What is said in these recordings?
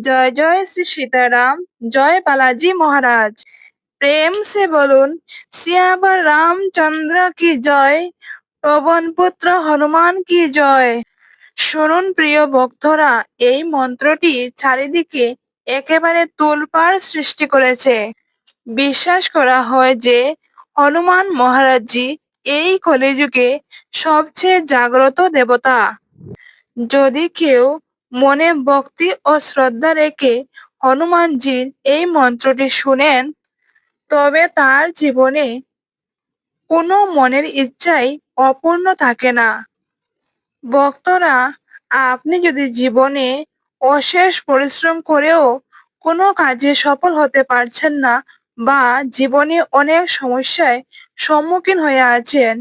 जय जय श्री सीताराम, जय बालाजी महाराज। प्रेम से बोलून सियावर रामचंद्र की जय, पवन पुत्र हनुमान की জয়। শুনুন প্রিয় ভক্তরা, এই মন্ত্রটি চারিদিকে একেবারে তোলপাড় সৃষ্টি করেছে। বিশ্বাস করা হয় যে হনুমান মহারাজজি এই কলিযুগে সবচেয়ে জাগ্রত দেবতা। যদি কেউ মনে ভক্তি ও শ্রদ্ধা রেখে হনুমানজির এই মন্ত্রটি শুনেন, তবে তার জীবনে কোনো মনের ইচ্ছাই অপূর্ণ থাকে না। ভক্তরা, আপনি যদি জীবনে অশেষ পরিশ্রম করেও কোনো কাজে সফল হতে পারছেন না বা জীবনে অনেক সমস্যায় সম্মুখীন হয়ে আছেন,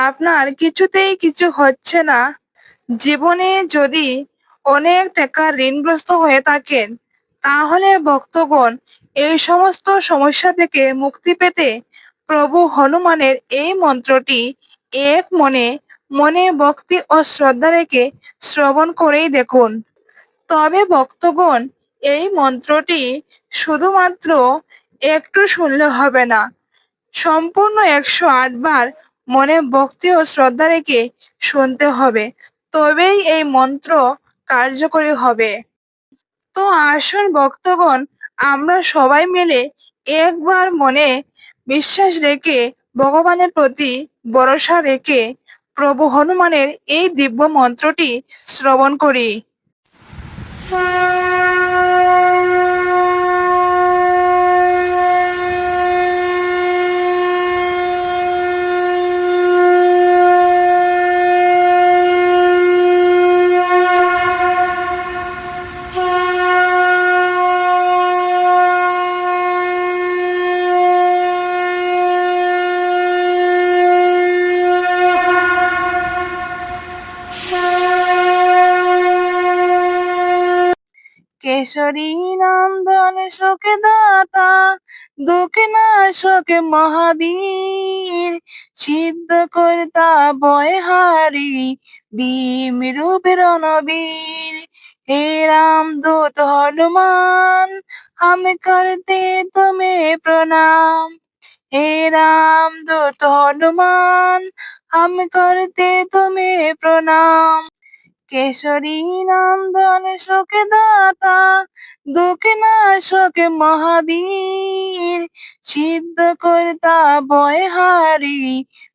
আপনার কিছুতেই কিছু হচ্ছে না, জীবনে যদি অনেক টাকা ঋণগ্রস্ত হয়ে থাকেন, তাহলে ভক্তগণ এই সমস্ত সমস্যা থেকে মুক্তি পেতে প্রভু হনুমানের এই মন্ত্রটি এক মনে মনে ভক্তি ও শ্রদ্ধা রেখে শ্রবণ করেই দেখুন। তবে ভক্তগণ, এই মন্ত্রটি শুধুমাত্র একটু শুনলে হবে না, সম্পূর্ণ 108 বার মনে ভক্তি ও শ্রদ্ধা রেখে শুনতে হবে, তবেই এই মন্ত্র কার্যকরী হবে। তো আসুন ভক্তগণ, আমরা সবাই মিলে একবার মনে বিশ্বাস রেখে ভগবানের প্রতি ভরসা রেখে প্রভু হনুমানের এই দিব্য মন্ত্রটি শ্রবণ করি। केसरी नंदन सुख दाता, दुख नाशक महावीर, सिद्ध करता भयहारी, भीम रूप रणवीर। हे राम दूत हनुमान, हम करते तुम्हें प्रणाम। हे राम दूत हनुमान, हम करते तुम्हें प्रणाम। केसरी नंदन सुख दाता, दुख नाशक महावीर, सिद्ध करता भयहारी,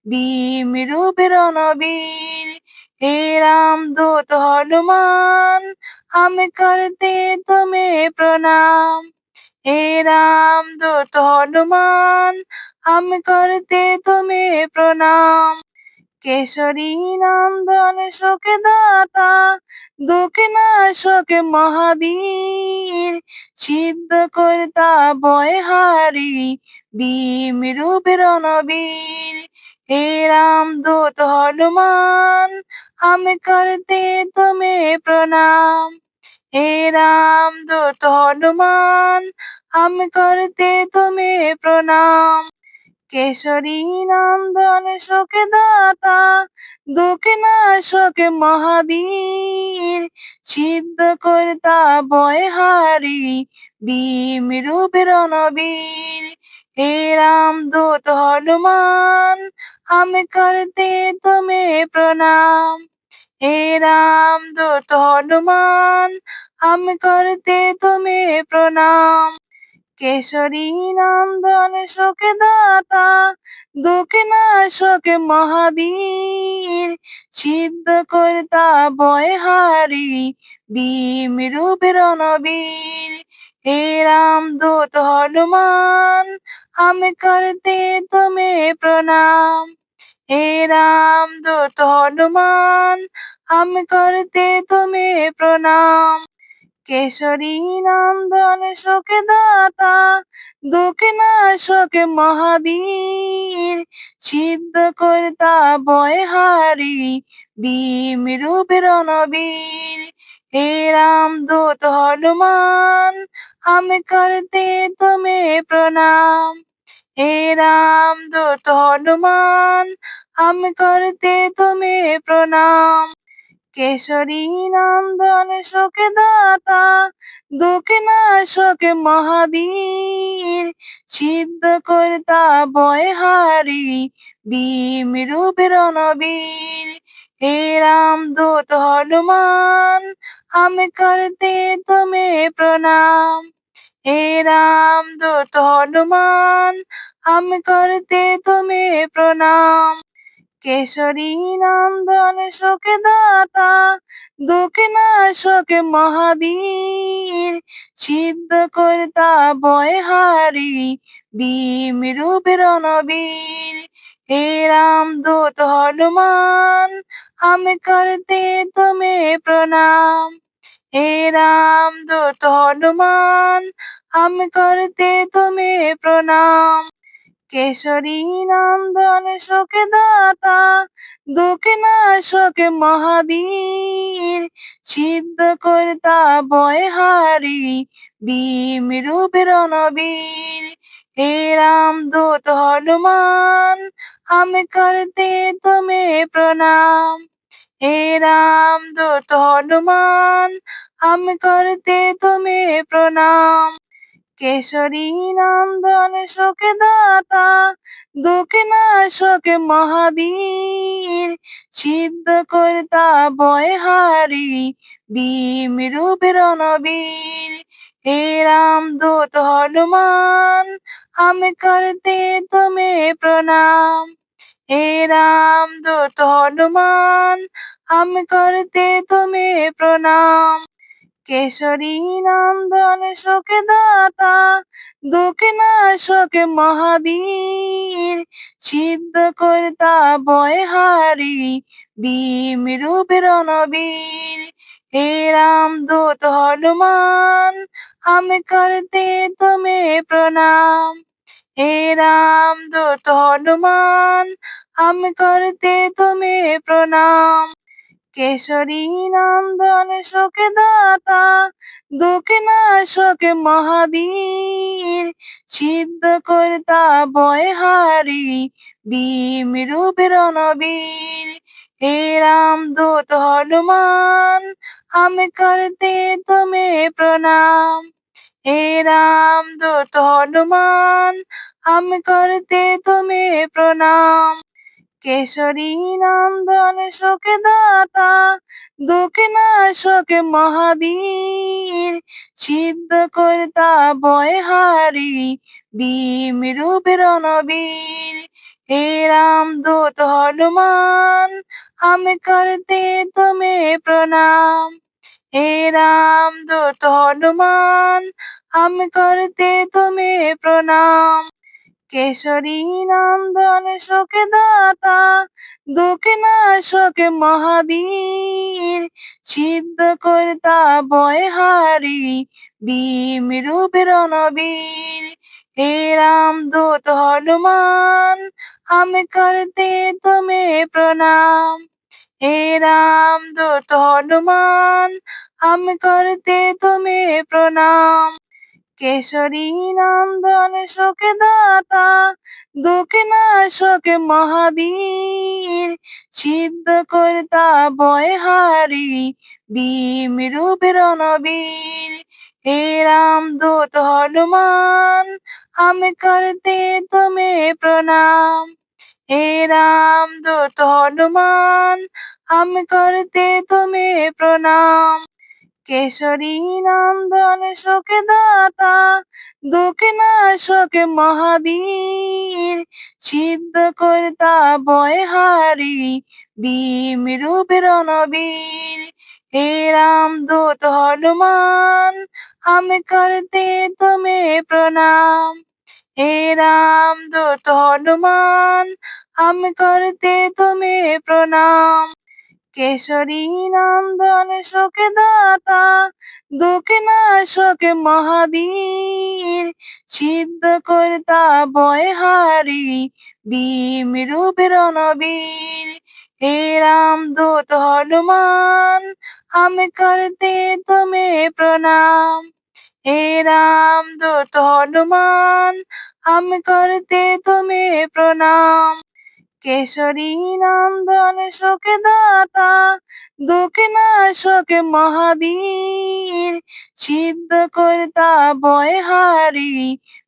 भीम रूप रणवीर। हे राम दूत हनुमान, हम करते तुम्हें प्रणाम। हे राम दूत हनुमान, हम करते तुम्हें प्रणाम। केसरी नंदन सुख दाता, दुख नाशक महावीर, सिद्ध करता भयहारी, भीम रूप रणवीर। हे राम दूत हनुमान, हम करते तुम्हें प्रणाम। हे राम दूत हनुमान, हम करते तुम्हें प्रणाम। केसरी नंदन सुख दाता, दुख नाशक महावीर, सिद्ध करता भयहारी, भीम रूप रणवीर। हे राम दूत हनुमान, हम करते तुम्हें प्रणाम। हे राम दूत हनुमान, हम करते तुम्हें प्रणाम। केसरी नंदन सुख दाता, दुख नाशक महावीर, सिद्ध करता भयहारी, भीम रूप रणवीर। हे राम दूत हनुमान, हम करते तुम्हें प्रणाम। हे राम दूत हनुमान, हम करते तुम्हें प्रणाम। केसरी नंदन सुख दाता, दुख नाशक महावीर, सिद्ध करता भयहारी, भीम रूप रणवीर। हे राम दूत हनुमान, हम करते तुम्हें प्रणाम। हे राम दूत हनुमान, हम करते तुम्हें प्रणाम। কেশরী নন্দন শোকে দাতা দুঃখ নাশকে মহাবীর সিদ্ধ কর্তা বয়হারি ভীম রূপের রণবীর হে রাম দূত হনুমান हम करते तुम्हें प्रणाम हे राम दूत हनुमान हम करते तुम्हें प्रणाम কেশরী নন্দন শোকে দাতা দুঃখ নাশকে মহাবীর সিদ্ধ কর্তা বয়হারি ভীম রূপে রণবীর হে রাম দূত হনুমান हम करते तुम्हें प्रणाम हे राम दूत हनुमान हम करते तुम्हें प्रणाम কেশরী নন্দন শোকে দাতা দুঃখ নাশকে মহাবীর সিদ্ধ কর্তা বয়হারি ভীম রূপে রণবীর হে রাম দূত হনুমান हम करते तुम्हें प्रणाम हे राम दूत हनुमान हम करते तुम्हें प्रणाम কেশরী নন্দন শোকে দাতা দুঃখ নাশকে মহাবীর সিদ্ধ কর্তা বয়হারি ভীম রূপে রণবীর হে রাম দূত হনুমান हम करते तुम्हें प्रणाम हे राम दूत हनुमान हम करते तुम्हें प्रणाम কেশরী নন্দন শোকে দাতা দুঃখ নাশকে মহাবীর সিদ্ধ কর্তা বয়হারি ভীম রূপে রণবীর হে রাম দূত হনুমান हम करते तुम्हें प्रणाम हे राम दूत हनुमान हम करते तुम्हें प्रणाम কেশরী নন্দন শোকে দাতা দুঃখ নাশকে মহাবীর সিদ্ধ কর্তা বয়হারি ভীম রূপে রণবীর হে রাম দূত হনুমান हम करते तुम्हें प्रणाम हे राम दूत हनुमान हम करते तुम्हें प्रणाम কেশরী নন্দন শোকে দাতা দুঃখ নাশকে মহাবীর সিদ্ধ কর্তা বয়হারি ভীম রূপে রণবীর হে রাম দূত হনুমান हम करते तुम्हें प्रणाम हे राम दूत हनुमान हम करते तुम्हें प्रणाम কেশরী নন্দন শোকে দাতা দুঃখ নাশকে মহাবীর সিদ্ধ কর্তা বয়হারি ভীম রূপে রণবীর হে রাম দূত হনুমান हम करते तुम्हें प्रणाम हे राम दूत हनुमान हम करते तुम्हें प्रणाम কেশরী নন্দন শোকে দাতা দুঃখ নাশকে মহাবীর সিদ্ধ কর্তা বয়হারি ভীম রূপে রণবীর হে রাম দূত হনুমান हम करते तुम्हें प्रणाम हे राम दूत हनुमान हम करते तुम्हें प्रणाम কেশরী নন্দন শোকে দাতা দুঃখ নাশকে মহাবীর সিদ্ধ কর্তা বয়হারি ভীম রূপে রণবীর হে রাম দূত হনুমান हम करते तुम्हें प्रणाम हे राम दूत हनुमान हम करते तुम्हें प्रणाम কেশরী নন্দন শোকে দাতা দুঃখ নাশকে মহাবীর সিদ্ধ কর্তা বয়হারি ভীম রূপে রণবীর হে রাম দূত হনুমান हम करते तुम्हें प्रणाम हे राम दूत हनुमान हम करते तुम्हें प्रणाम কেশরী নন্দন শোকে দাতা দুঃখে নাশকে মহাবীর সিদ্ধ কর্তা বয়হারি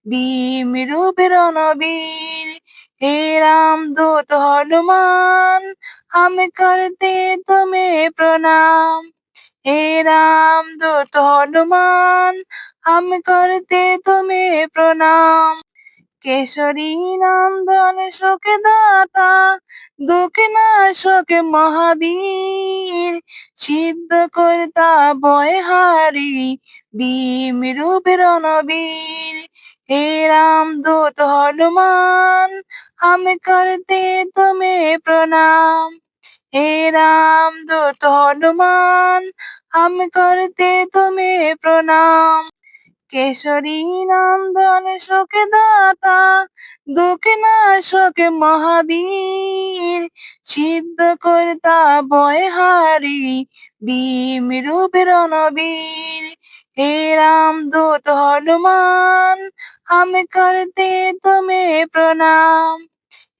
ভীম রূপে রণবীর हे राम दूत हनुमान हम करते तुम्हें प्रणाम हे राम दूत हनुमान हम करते तुम्हें प्रणाम কেশরী নন্দন শোকে দাতা দুঃখে নাশকে মহাবীর সিদ্ধ কর্তা বয়হারি ভীম রূপে রণবীর हे राम दूत हनुमान हम करते तुम्हें प्रणाम हे राम दूत हनुमान हम करते तुम्हें प्रणाम কেশরী নন্দন শোকে দাতা দুঃখে নাশকে মহাবীর সিদ্ধ কর্তা বয়হারি ভীম রূপে রণবীর हे राम दूत हनुमान हम करते तुम्हें प्रणाम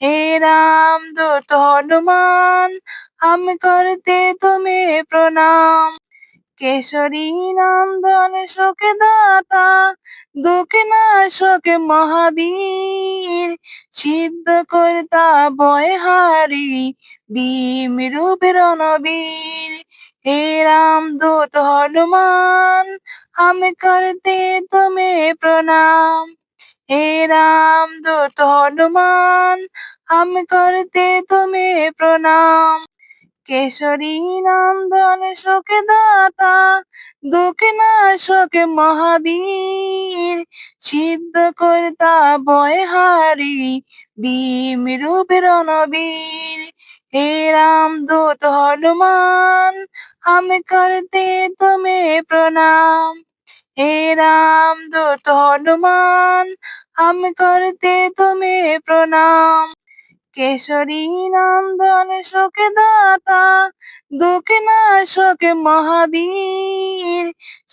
हे राम दूत हनुमान हम करते तुम्हें प्रणाम কেশরী নন্দন শোকে দাতা দুঃখে নাশকে মহাবীর সিদ্ধ কর্তা বয়হারি ভীম রূপে রণবীর हे राम दूत हनुमान हम करते तुम्हें प्रणाम हे राम दूत हनुमान हम करते तुम्हें प्रणाम কেশরী নন্দন শোকে দাতা দুঃখে নাশকে মহাবীর সিদ্ধ কর্তা বয়হারি ভীম রূপে রণবীর हे राम दूत हनुमान हम करते तुम्हें प्रणाम हे राम दूत हनुमान हम करते तुम्हें प्रणाम কেশরী নন্দন শোকে দাতা দুঃখে নাশকে মহাবীর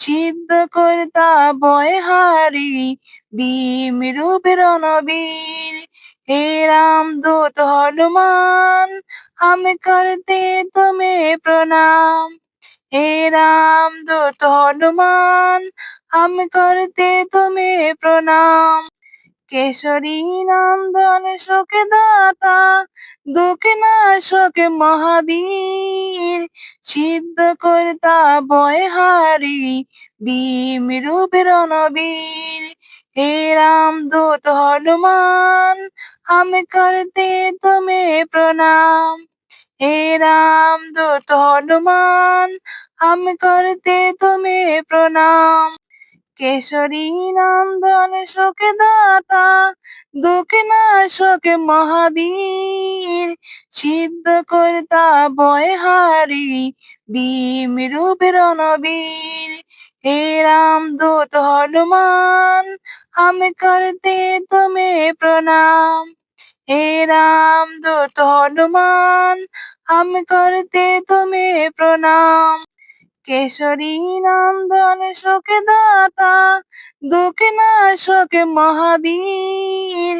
সিদ্ধ কর্তা বয়হারি ভীম রূপে রণবীর हे राम दूत हनुमान हम करते तुम्हें प्रणाम हे राम दूत हनुमान हम करते तुम्हें प्रणाम কেশরী নন্দন শোকে দাতা দুঃখে নাশকে মহাবীর সিদ্ধ কর্তা বয়হারি ভীম রূপে রণবীর हे राम दूत हनुमान हम करते तुम्हें प्रणाम हे राम दूत हनुमान हम करते तुम्हें प्रणाम কেশরী নন্দন শোকে দাতা দুঃখে নাশকে মহাবীর সিদ্ধ কর্তা বয়হারি ভীম রূপে রণবীর हे राम दूत हनुमान हम करते तुम्हें प्रणाम हे राम दूत हनुमान हम करते तुम्हें प्रणाम কেশরী নন্দন শোকে দাতা দুঃখে নাশকে মহাবীর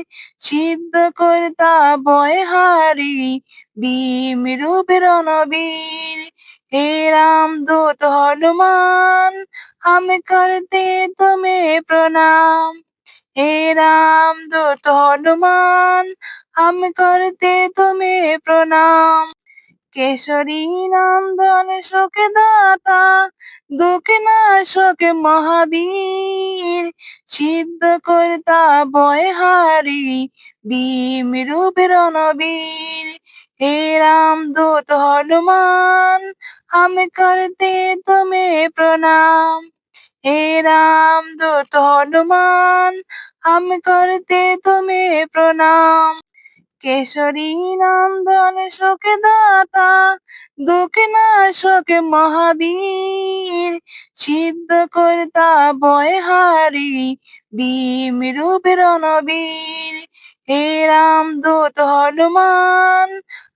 সিদ্ধ কর্তা বয়হারি ভীম রূপে রণবীর हे राम दूत हनुमान हम करते तुम्हें प्रणाम हे राम दूत हनुमान हम करते तुम्हें प्रणाम কেশরী নন্দন শোকে দাতা দুঃখে নাশকে মহাবীর সিদ্ধ কর্তা বয়হারি ভীম রূপে রণবীর हे राम दूत हनुमान हम करते तुम्हें प्रणाम हे राम दूत हनुमान हम करते तुम्हें प्रणाम কেশরী নন্দন শোকে দাতা দুঃখে নাশকে মহাবীর সিদ্ধ কর্তা বয়হারি ভীম রূপে রণবীর हे राम दूत हनुमान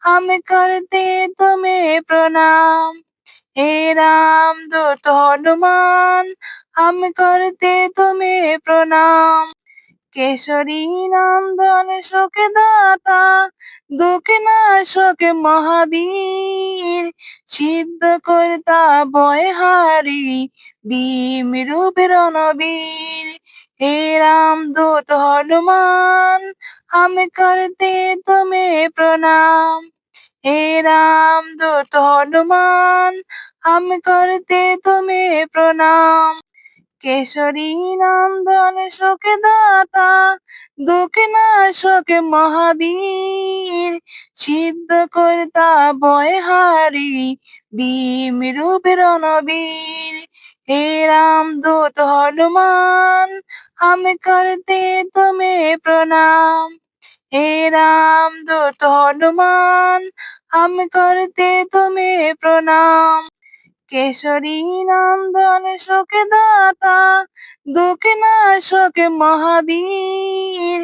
हम करते तुम्हें प्रणाम हे राम दूत हनुमान हम करते तुम्हें प्रणाम কেশরী নন্দন শোকে দাতা দুঃখে নাশকে মহাবীর সিদ্ধ কর্তা বয়হারি ভীম রূপে রণবীর हे राम दूत हनुमान हम करते तुम्हें प्रणाम हे राम दूत हनुमान हम करते तुम्हें प्रणाम কেশরী নন্দন শোকে দাতা দুঃখে নাশকে মহাবীর সিদ্ধ কর্তা বয়হারি ভীম রূপে রণবীর हे राम दूत हनुमान हम करते तुम्हें प्रणाम हे राम दूत हनुमान हम करते तुम्हें प्रणाम কেশরী নন্দন শোকে দাতা দুঃখে নাশকে মহাবীর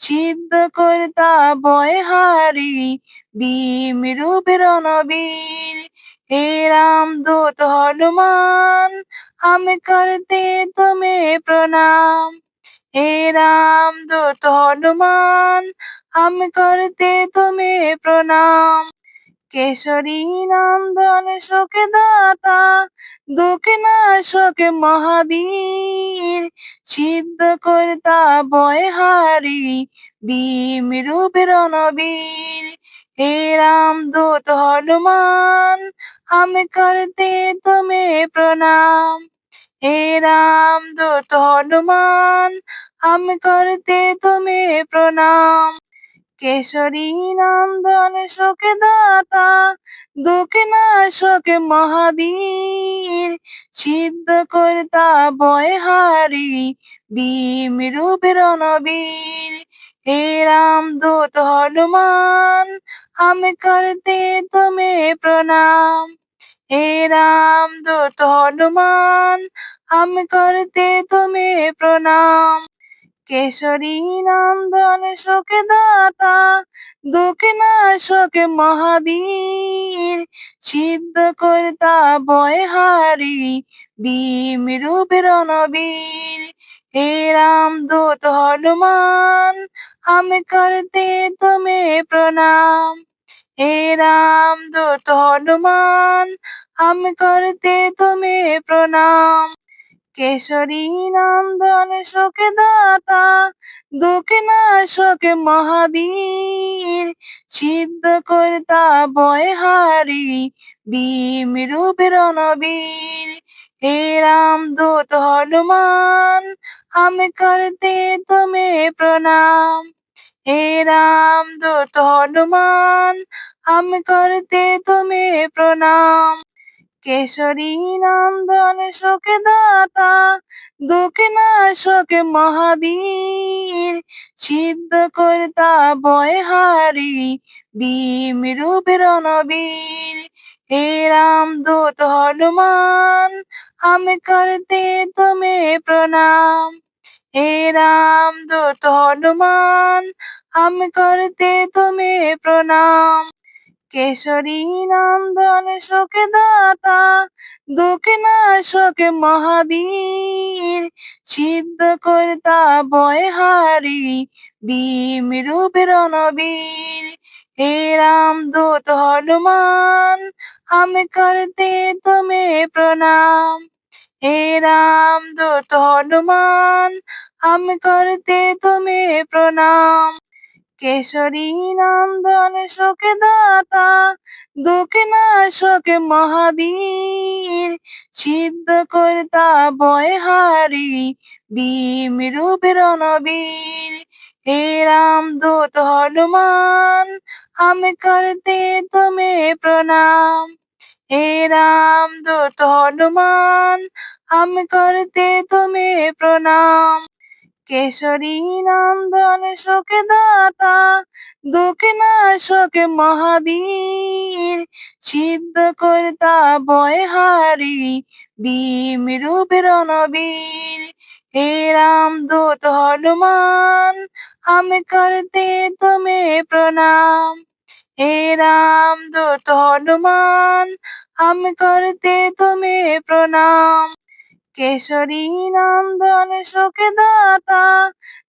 সিদ্ধ কর্তা বয়হারি ভীম রূপে রণবীর हे राम दूत हनुमान हम करते तुम्हें प्रणाम हे राम दूत हनुमान हम करते तुम्हें प्रणाम কেশরী নন্দন শোকে দাতা দুঃখে নাশকে মহাবীর সিদ্ধ কর্তা বয়হারি ভীম রূপে রণবীর हे राम दूत हनुमान हम करते तुम्हें प्रणाम हे राम दूत हनुमान हम करते तुम्हें प्रणाम কেশরী নন্দন শোকে দাতা দুঃখে নাশকে মহাবীর সিদ্ধ কর্তা বয়হারি ভীম রূপে রণবীর हे राम दूत हनुमान हम करते तुम्हें प्रणाम हे राम दूत हनुमान हम करते तुम्हें प्रणाम কেশরী নন্দন শোকে দাতা দুঃখে নাশকে মহাবীর সিদ্ধ কর্তা বয়হারি ভীম রূপে রণবীর हे राम दूत हनुमान हम करते तुम्हें प्रणाम हे राम दूत हनुमान हम करते तुम्हें प्रणाम কেশরী নন্দন শোকে দাতা দুঃখে নাশকে মহাবীর সিদ্ধ কর্তা বয়হারি ভীম রূপে রণবীর हे राम दूत हनुमान हम करते तुम्हें प्रणाम हे राम दूत हनुमान हम करते तुम्हें प्रणाम কেশরী নন্দন শোকে দাতা দুঃখে নাশকে মহাবীর সিদ্ধ কর্তা বয়হারি ভীম রূপে রণবীর हे राम दूत हनुमान हम करते तुम्हें प्रणाम हे राम दूत हनुमान हम करते तुम्हें प्रणाम কেশরী নন্দন শোকে দাতা দুঃখে নাশকে মহাবীর সিদ্ধ কর্তা বয়হারি ভীম রূপে রণবীর हे राम दूत हनुमान हम करते तुम्हें प्रणाम हे राम दूत हनुमान हम करते तुम्हें प्रणाम কেশরী নন্দন শোকে দাতা দুঃখে নাশকে মহাবীর সিদ্ধ কর্তা বয়হারি ভীম রূপে রণবীর हे राम दूत हनुमान हम करते तुम्हें प्रणाम हे राम दूत हनुमान हम करते तुम्हें प्रणाम কেশরী নন্দন শোকে দাতা দুঃখে নাশকে মহাবীর সিদ্ধ কর্তা বয়হারি ভীম রূপে রণবীর हे राम दूत हनुमान हम करते तुम्हें प्रणाम हे राम दूत हनुमान हम करते तुम्हें प्रणाम केसरी नंदन शोक दाता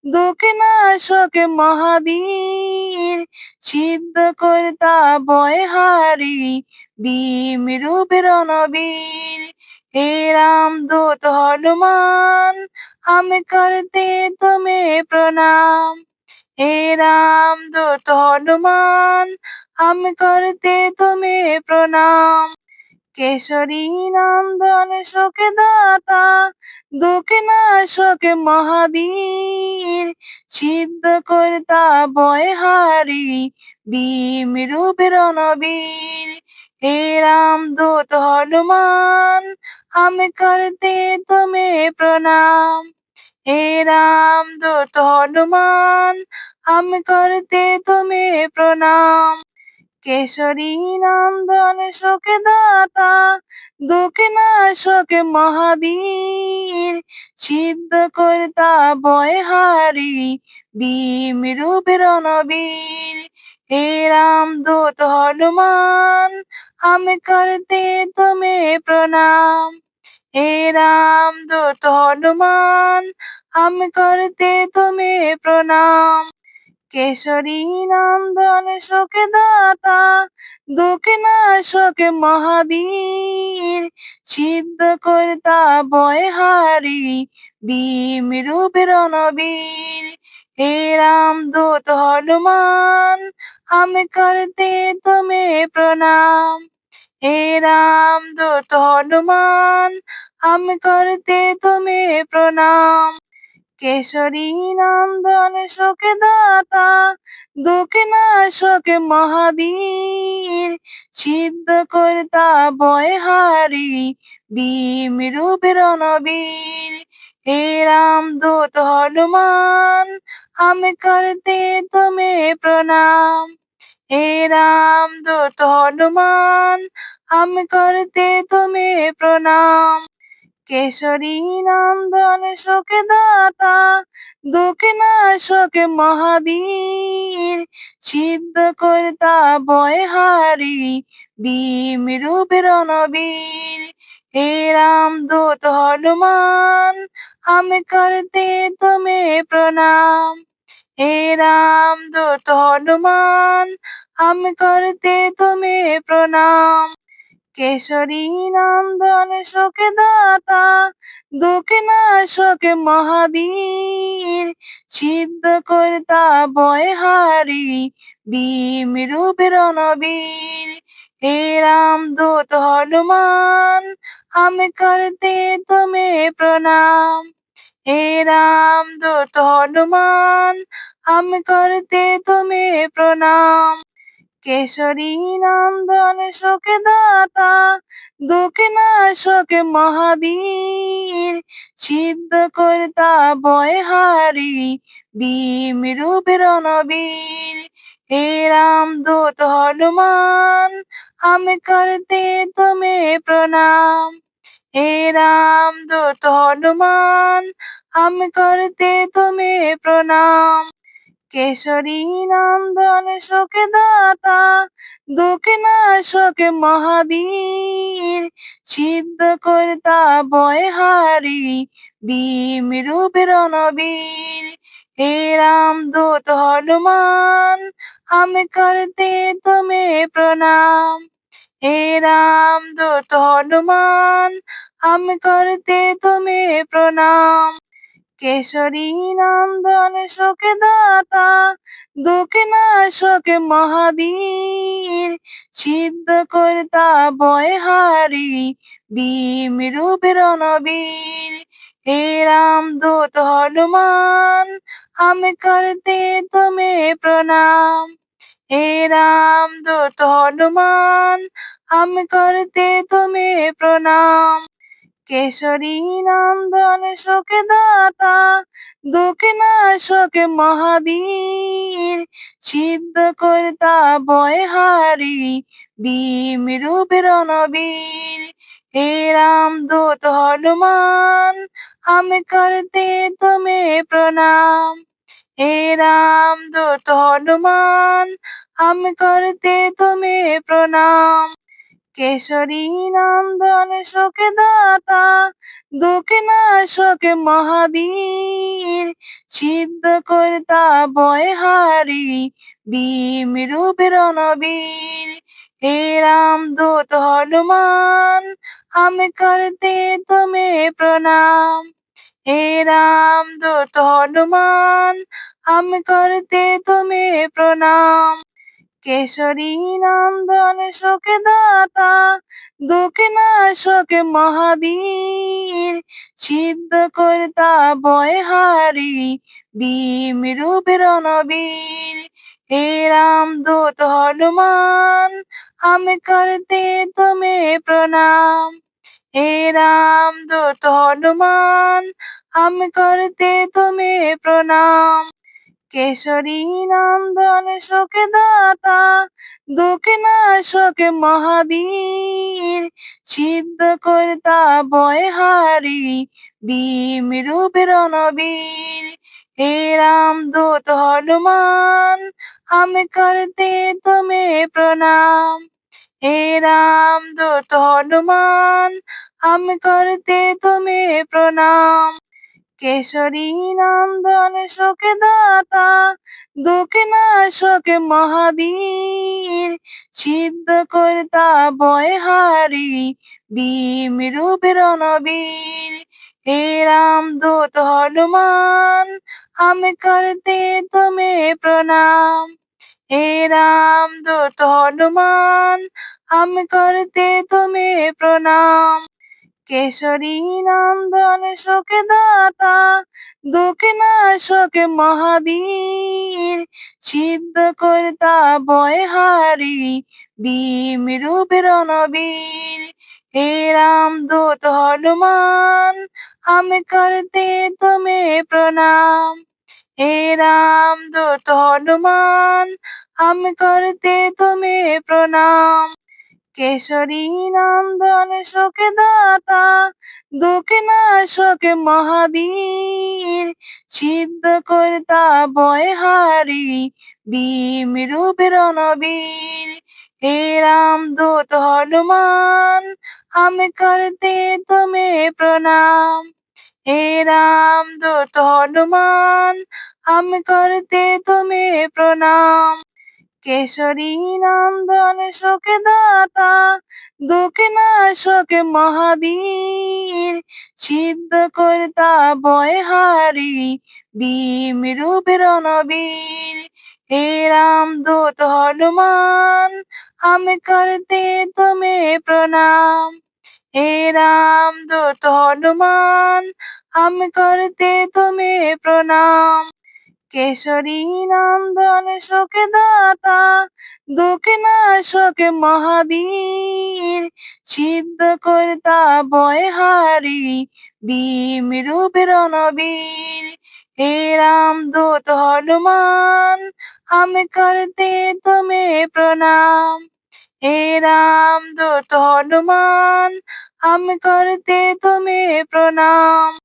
दुख नाशक महावीर सिद्ध कर्ता भयहारी भीम रूप रणवीर हे राम दूत हनुमान हम करते तुम्हें प्रणाम हे राम दूत हनुमान हम करते तुम्हें प्रणाम केसरी नंदन शोक दाता दुख नाशक महावीर सिद्ध कर्ता भयहारी भीम रूप रणवीर हे राम दूत हनुमान हम करते तुम्हें प्रणाम हे राम दूत हनुमान हम करते तुम्हें प्रणाम केसरी नंदन शोक दाता दुख नाशक महावीर सिद्ध कर्ता भयहारी भीम रूप रणवीर हे राम दूत हनुमान हम करते तुम्हें प्रणाम हे राम दूत हनुमान हम करते तुम्हें प्रणाम केसरी नंदन शोक दाता दुख नाशक महावीर सिद्ध कर्ता भयहारी भीम रूप रणवीर हे राम दूत हनुमान हम करते तुम्हें प्रणाम हे राम दूत हनुमान हम करते तुम्हें प्रणाम केसरी नंदन शोक दाता दुख नाशक महावीर सिद्ध कर्ता भयहारी भीम रूप रणवीर हे राम दूत हनुमान हम करते तुम्हें प्रणाम हे राम दूत हनुमान हम करते तुम्हें प्रणाम केसरी नंदन शोक दाता दुख नाशक महावीर सिद्ध कर्ता भयहारी भीम रूप रणवीर हे राम दूत हनुमान हम करते तुम्हें प्रणाम हे राम दूत हनुमान हम करते तुम्हें प्रणाम केसरी नंदन शोक दाता दुख नाशक महावीर सिद्ध कर्ता भयहारी भीम रूप रणवीर हे राम दूत हनुमान हम करते तुम्हें प्रणाम हे राम दूत हनुमान हम करते तुम्हें प्रणाम केसरी नंदन शोक दाता दुख नाशक महावीर सिद्ध कर्ता भयहारी भीम रूप रणवीर हे राम दूत हनुमान हम करते तुम्हें प्रणाम हे राम दूत हनुमान हम करते तुम्हें प्रणाम केसरी नंदन शोक दाता दुख नाशक महावीर सिद्ध कर्ता भयहारी भीम रूप रणवीर हे राम दूत हनुमान हम करते तुम्हें प्रणाम हे राम दूत हनुमान हम करते तुम्हें प्रणाम केसरी नंदन शोक दाता दुख नाशक महावीर सिद्ध कर्ता भयहारी भीम रूप रणवीर हे राम दूत हनुमान हम करते तुम्हें प्रणाम हे राम दूत हनुमान हम करते तुम्हें प्रणाम केसरी नंदन शोक दाता दुख नाशक महावीर सिद्ध कर्ता भयहारी भीम रूप रणवीर हे राम दूत हनुमान हम करते तुम्हें प्रणाम हे राम दूत हनुमान हम करते तुम्हें प्रणाम কেশরী নন্দন শোকে দাতা দুঃখ নাশক মহাবীর, সিদ্ধ কর্তা বয়হারি ভীম রূপে রণবীর। हे राम दूत हनुमान हम करते तुम्हें प्रणाम। हे राम दूत हनुमान हम करते तुम्हें प्रणाम। কেশরী নন্দন শোকে দাতা দুঃখ নাশক মহাবীর, সিদ্ধ কর্তা বয়হারি ভীম রূপে রণবীর। हे राम दूत हनुमान हम करते तुम्हें प्रणाम। हे राम दूत हनुमान हम करते तुम्हें प्रणाम। কেশরী নন্দন শোকে দাতা দুঃখ নাশক মহাবীর, সিদ্ধ কর্তা বয়হারি ভীম রূপে রণবীর। हे राम दूत हनुमान हम करते तुम्हें प्रणाम। हे राम दूत हनुमान हम करते तुम्हें प्रणाम। কেশরী নন্দন শোকে দাতা দুঃখ নাশক মহাবীর, সিদ্ধ কর্তা বয়হারি ভীম রূপে রণবীর। हे राम दूत हनुमान हम करते तुम्हें प्रणाम। हे राम दूत हनुमान हम करते तुम्हें प्रणाम। কেশরী নন্দন শোকে দাতা দুঃখ নাশক মহাবীর, সিদ্ধ কর্তা বয়হারি ভীম রূপে রণবীর। हे राम दूत हनुमान हम करते तुम्हें प्रणाम। हे राम दूत हनुमान हम करते तुम्हें प्रणाम। কেশরী নন্দন শোকে দাতা দুঃখ নাশক মহাবীর, সিদ্ধ কর্তা বয়হারি ভীম রূপে রণবীর। हे राम दूत हनुमान हम करते तुम्हें प्रणाम। हे राम दूत हनुमान हम करते तुम्हें प्रणाम। কেশরী নন্দন শোকে দাতা দুঃখ নাশক মহাবীর, সিদ্ধ কর্তা বয়হারি ভীম রূপে রণবীর। हे राम दूत हनुमान हम करते तुम्हें प्रणाम। हे राम दूत हनुमान हम करते तुम्हें प्रणाम। কেশরী নন্দন শোকে দাতা দুঃখ নাশক মহাবীর, সিদ্ধ কর্তা বয়হারি ভীম রূপে রণবীর। हे राम दूत हनुमान हम करते तुम्हें प्रणाम। हे राम दूत हनुमान हम करते तुम्हें प्रणाम।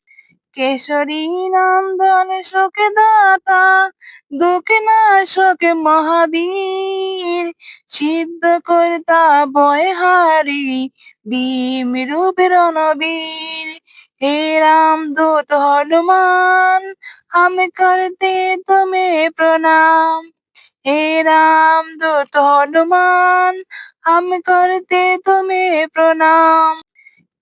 কেশরী নন্দন শোকে দাতা দুঃখ নাশক মহাবীর, সিদ্ধ কর্তা বয়হারি ভীম রূপে রণবীর। हे राम दूत हनुमान हम करते तुम्हें प्रणाम। हे राम दूत हनुमान हम करते तुम्हें प्रणाम।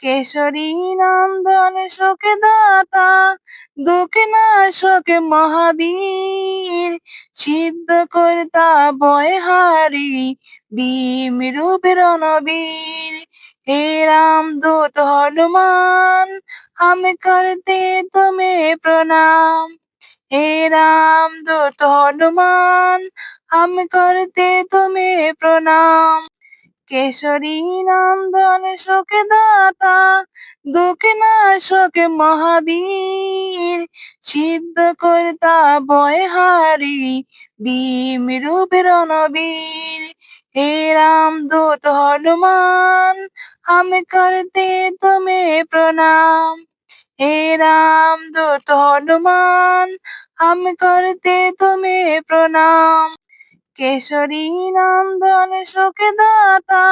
কেশরী নন্দন শোকে দাতা দুঃখ নাশক মহাবীর, সিদ্ধ কর্তা বয়হারি ভীম রূপে রণবীর। हे राम दूत हनुमान हम करते तुम्हें प्रणाम। हे राम दूत हनुमान हम करते तुम्हें प्रणाम। কেশরী নন্দন শোকে দাতা দুঃখ নাশক মহাবীর, সিদ্ধ কর্তা বয়হারি ভীম রূপে রণবীর। हे राम दूत हनुमान हम करते तुम्हें प्रणाम। हे राम दूत हनुमान हम करते तुम्हें प्रणाम। কেশরী নন্দন সুখে দাতা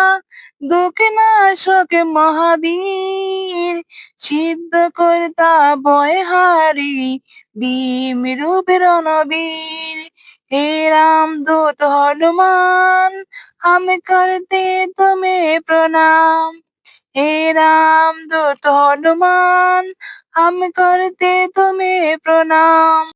দুঃখ নাশক মহাবীর সিদ্ধ কর্তা ভয়হারি ভীম রূপে রণবীর हे राम दूत हनुमान हम करते तुम्हें प्रणाम हे राम दूत हनुमान हम करते तुम्हें प्रणाम।